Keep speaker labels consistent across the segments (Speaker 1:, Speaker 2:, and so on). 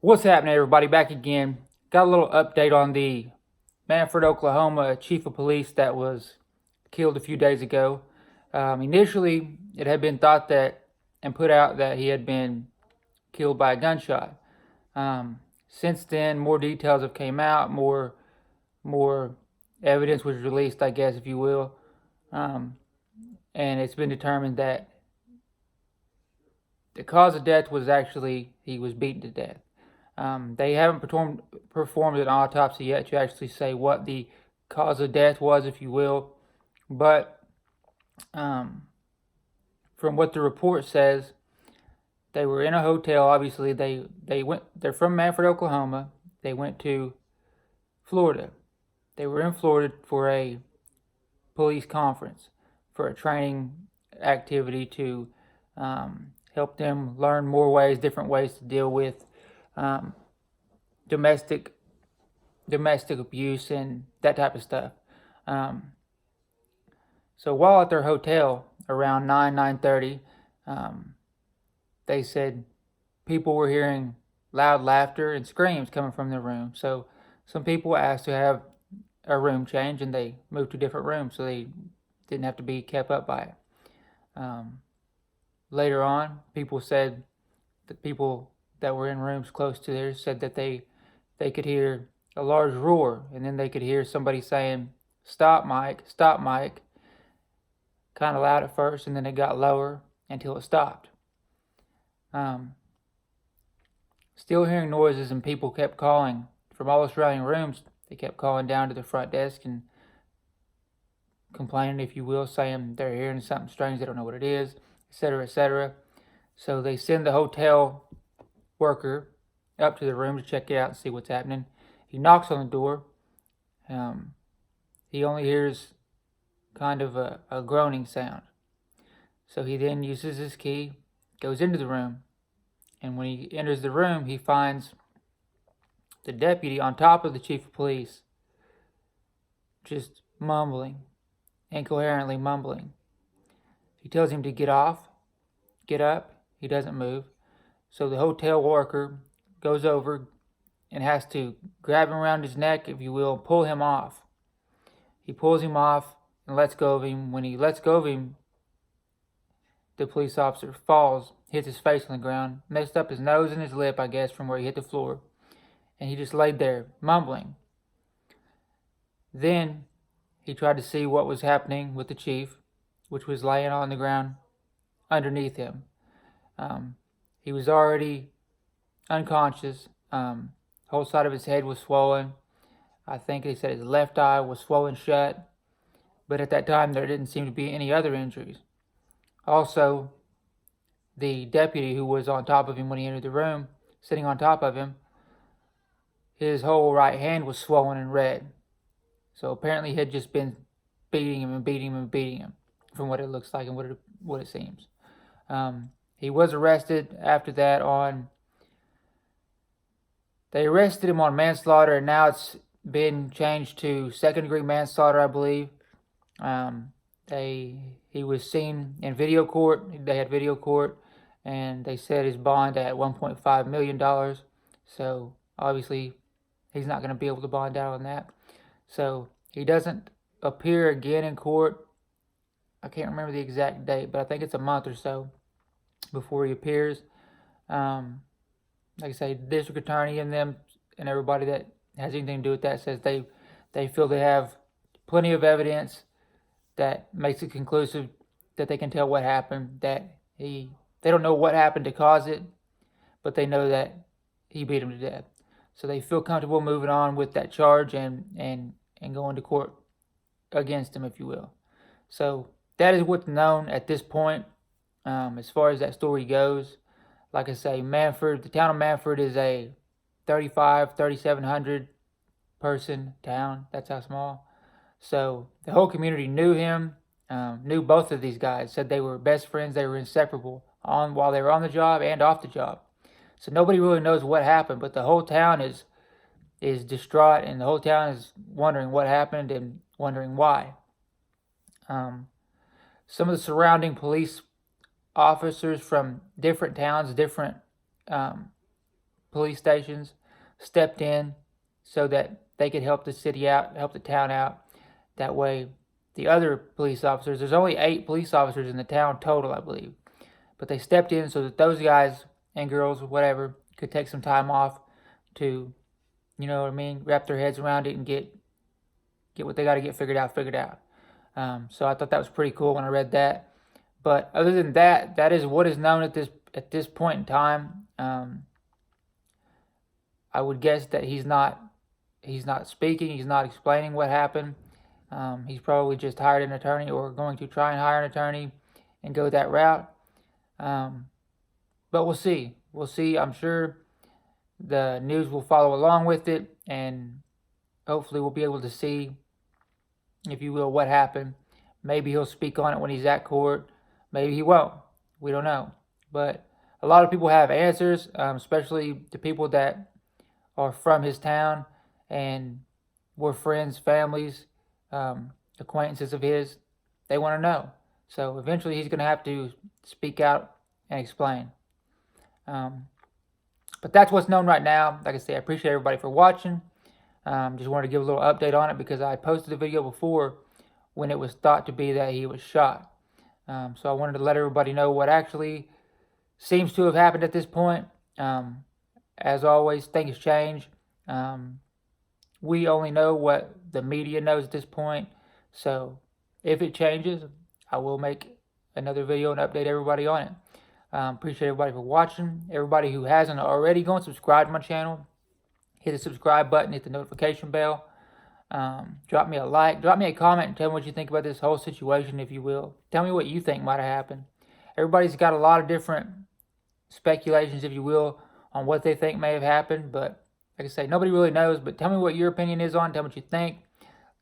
Speaker 1: What's happening, everybody? Back again. Got a little update on the Mannford, Oklahoma chief of police that was killed a few days ago. Initially, it had been thought that and put out that he had been killed by a gunshot. Since then, more details have came out, more evidence was released, I guess, if you will, and it's been determined that the cause of death was actually he was beaten to death. They haven't performed an autopsy yet to actually say what the cause of death was, if you will. But from what the report says, they were in a hotel. Obviously, They're from Mannford, Oklahoma. They went to Florida. They were in Florida for a police conference, for a training activity to help them learn different ways to deal with um, domestic abuse and that type of stuff. Um, so while at their hotel around 9:30, they said people were hearing loud laughter and screams coming from the room. So some people asked to have a room change, and they moved to a different room so they didn't have to be kept up by it. Um, Later on, people said that people that were in rooms close to theirs said that they could hear a large roar, and then they could hear somebody saying, "Stop, Mike! Stop, Mike!" Kind of loud at first, and then it got lower until it stopped. Um, Still hearing noises, and people kept calling from all the surrounding rooms. They kept calling down to the front desk and complaining, if you will, saying they're hearing something strange, they don't know what it is, etc., etc. So they send the hotel worker up to the room to check it out and see what's happening. He knocks on the door. He only hears kind of a groaning sound. So he then uses his key, goes into the room, and when he enters the room, he finds the deputy on top of the chief of police, just mumbling, incoherently mumbling. He tells him to get up. He doesn't move. So the hotel worker goes over and has to grab him around his neck, if you will, and pull him off. He pulls him off and lets go of him. When he lets go of him, the police officer falls, hits his face on the ground, messed up his nose and his lip, I guess, from where he hit the floor. And he just laid there, mumbling. Then he tried to see what was happening with the chief, which was laying on the ground underneath him. He was already unconscious. Whole side of his head was swollen. I think they said his left eye was swollen shut. But at that time, there didn't seem to be any other injuries. Also, the deputy who was on top of him when he entered the room, sitting on top of him, his whole right hand was swollen and red. So apparently he had just been beating him and beating him and beating him, from what it looks like and what it seems. He was arrested after that they arrested him on manslaughter, and now it's been changed to second-degree manslaughter, I believe. He was seen in video court. They had video court, and they set his bond at $1.5 million. So obviously, he's not going to be able to bond out on that. So he doesn't appear again in court. I can't remember the exact date, but I think it's a month or so before he appears. Like I say, the district attorney and them and everybody that has anything to do with that says they feel they have plenty of evidence that makes it conclusive, that they can tell what happened, they don't know what happened to cause it, but they know that he beat him to death. So they feel comfortable moving on with that charge and going to court against him, if you will. So that is what's known at this point. As far as that story goes, like I say, the town of Mannford is a 3,700 person town. That's how small. So the whole community knew him, knew both of these guys, said they were best friends, they were inseparable while they were on the job and off the job. So nobody really knows what happened, but the whole town is distraught, and the whole town is wondering what happened and wondering why. Some of the surrounding police officers from different towns, different police stations stepped in so that they could help the city out, help the town out. That way, the other police officers, there's only 8 police officers in the town total, I believe, but they stepped in so that those guys and girls, whatever, could take some time off to, you know what I mean, wrap their heads around it and get what they got to get figured out. So I thought that was pretty cool when I read that. But other than that, that is what is known at this point in time. I would guess that he's not speaking, he's not explaining what happened. He's probably just hired an attorney or going to try and hire an attorney and go that route. But we'll see. We'll see. I'm sure the news will follow along with it, and hopefully we'll be able to see, if you will, what happened. Maybe he'll speak on it when he's at court. Maybe he won't. We don't know. But a lot of people have answers, especially the people that are from his town and were friends, families, acquaintances of his. They want to know. So eventually he's going to have to speak out and explain. But that's what's known right now. Like I say, I appreciate everybody for watching. Just wanted to give a little update on it because I posted a video before when it was thought to be that he was shot. So I wanted to let everybody know what actually seems to have happened at this point. As always, things change. We only know what the media knows at this point. So if it changes, I will make another video and update everybody on it. Appreciate everybody for watching. Everybody who hasn't already, go and subscribe to my channel. Hit the subscribe button, hit the notification bell. Drop me a like, drop me a comment, and tell me what you think about this whole situation, if you will. Tell me what you think might have happened. Everybody's got a lot of different speculations, if you will, on what they think may have happened. But like I say, nobody really knows. But tell me what your opinion is on it. Tell me what you think.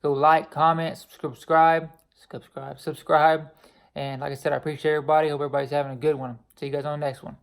Speaker 1: Go like, comment, subscribe. And like I said, I appreciate everybody. Hope everybody's having a good one. See you guys on the next one.